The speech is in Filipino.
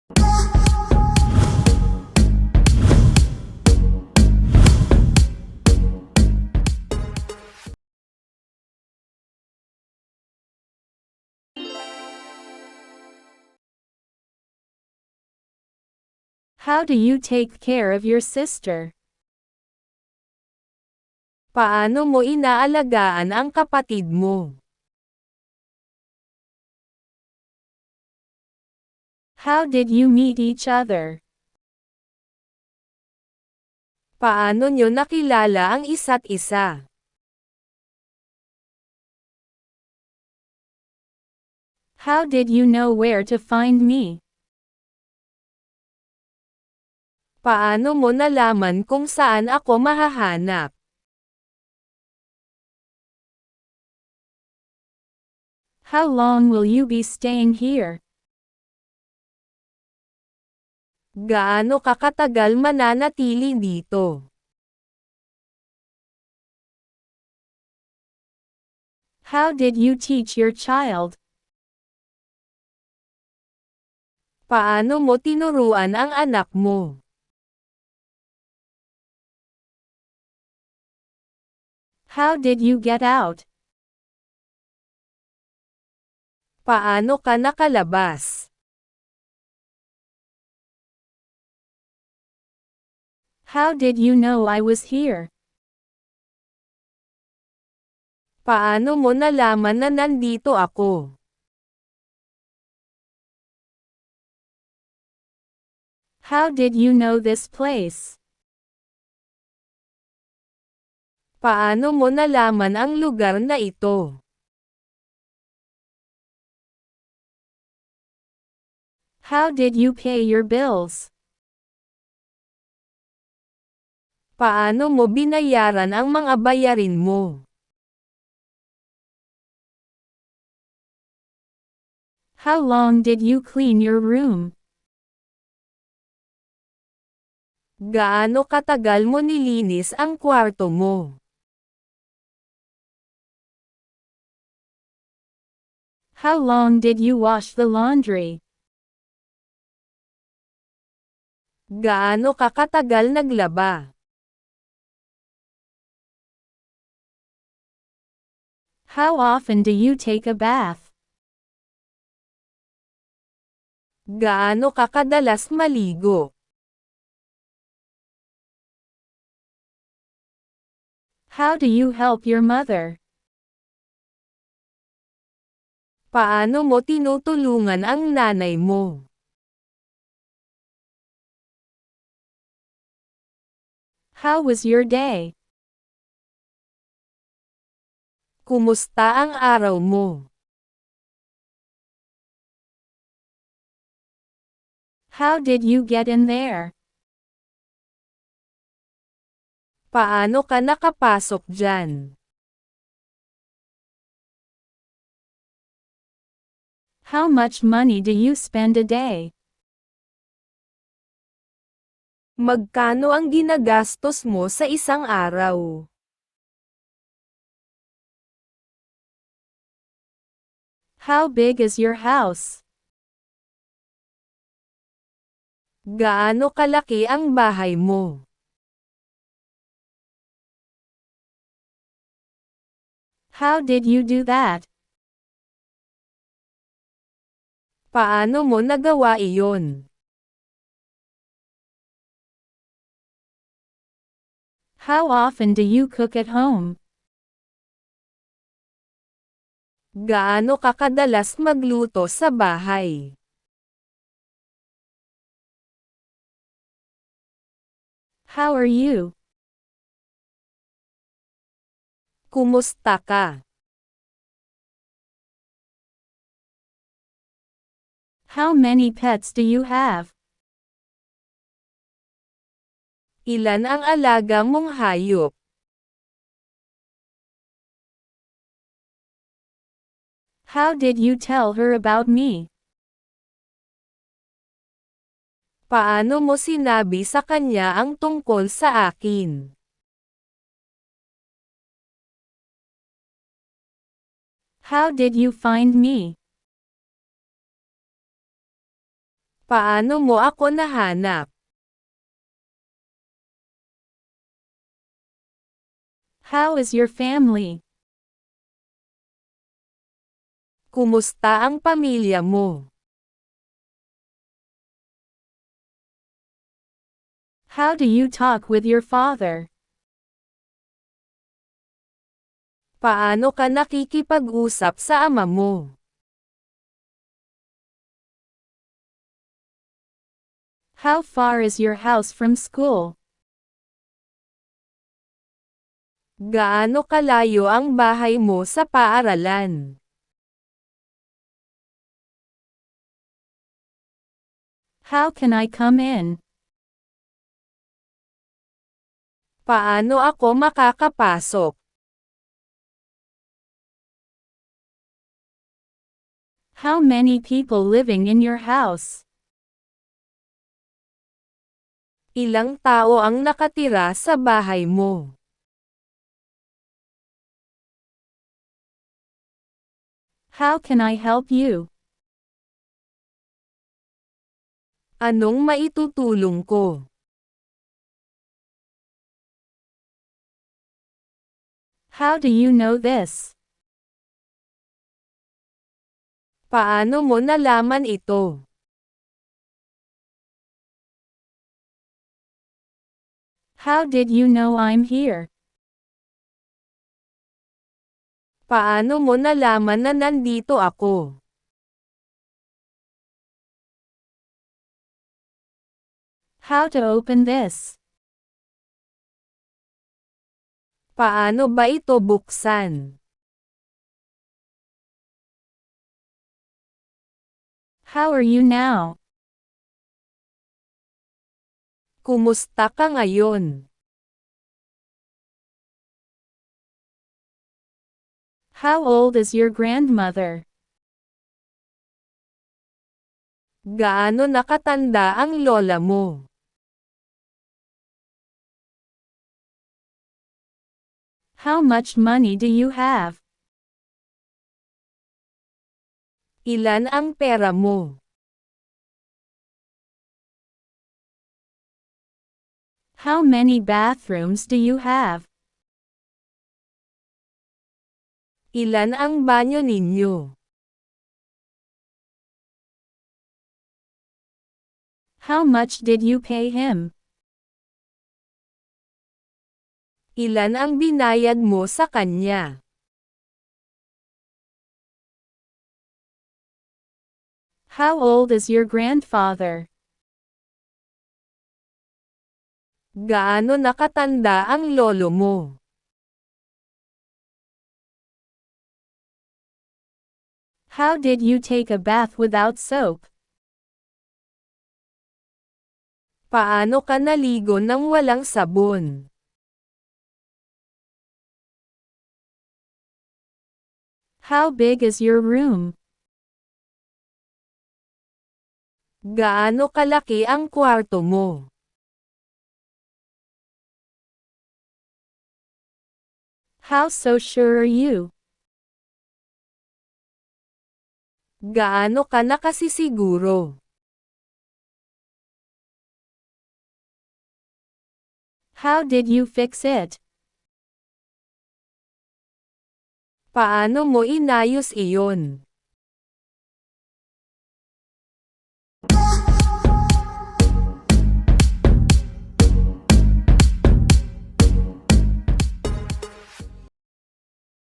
How do you take care of your sister? Paano mo inaalagaan ang kapatid mo? How did you meet each other? Paano nyo nakilala ang isa't isa? How did you know where to find me? Paano mo nalaman kung saan ako mahahanap? How long will you be staying here? Gaano ka katagal mananatili dito? How did you teach your child? Paano mo tinuruan ang anak mo? How did you get out? Paano ka nakalabas? How did you know I was here? Paano mo nalaman na nandito ako? How did you know this place? Paano mo nalaman ang lugar na ito? How did you pay your bills? Paano mo binayaran ang mga bayarin mo? How long did you clean your room? Gaano katagal mo nilinis ang kwarto mo? How long did you wash the laundry? Gaano ka katagal naglaba? How often do you take a bath? Gaano ka kadalas maligo? How do you help your mother? Paano mo tinutulungan ang nanay mo? How was your day? Kumusta ang araw mo? How did you get in there? Paano ka nakapasok dyan? How much money do you spend a day? Magkano ang ginagastos mo sa isang araw? How big is your house? Gaano kalaki ang bahay mo? How did you do that? Paano mo nagawa iyon? How often do you cook at home? Gaano ka kadalas magluto sa bahay? How are you? Kumusta ka? How many pets do you have? Ilan ang alaga mong hayop? How did you tell her about me? Paano mo sinabi sa kanya ang tungkol sa akin? How did you find me? Paano mo ako nahanap? How is your family? Kumusta ang pamilya mo? How do you talk with your father? Paano ka nakikipag-usap sa ama mo? How far is your house from school? Gaano kalayo ang bahay mo sa paaralan? How can I come in? Paano ako makakapasok? How many people living in your house? Ilang tao ang nakatira sa bahay mo? How can I help you? Anong maitutulong ko? How do you know this? Paano mo nalaman ito? How did you know I'm here? Paano mo nalaman na nandito ako? How to open this? Paano ba ito buksan? How are you now? Kumusta ka ngayon? How old is your grandmother? Gaano nakatanda ang lola mo? How much money do you have? Ilan ang pera mo? How many bathrooms do you have? Ilan ang banyo ninyo? How much did you pay him? Ilan ang binayad mo sa kanya? How old is your grandfather? Gaano nakatanda ang lolo mo? How did you take a bath without soap? Paano ka naligo nang walang sabon? How big is your room? Gaano kalaki ang kwarto mo? How so sure are you? Gaano ka nakasisiguro? How did you fix it? Paano mo inayos iyon?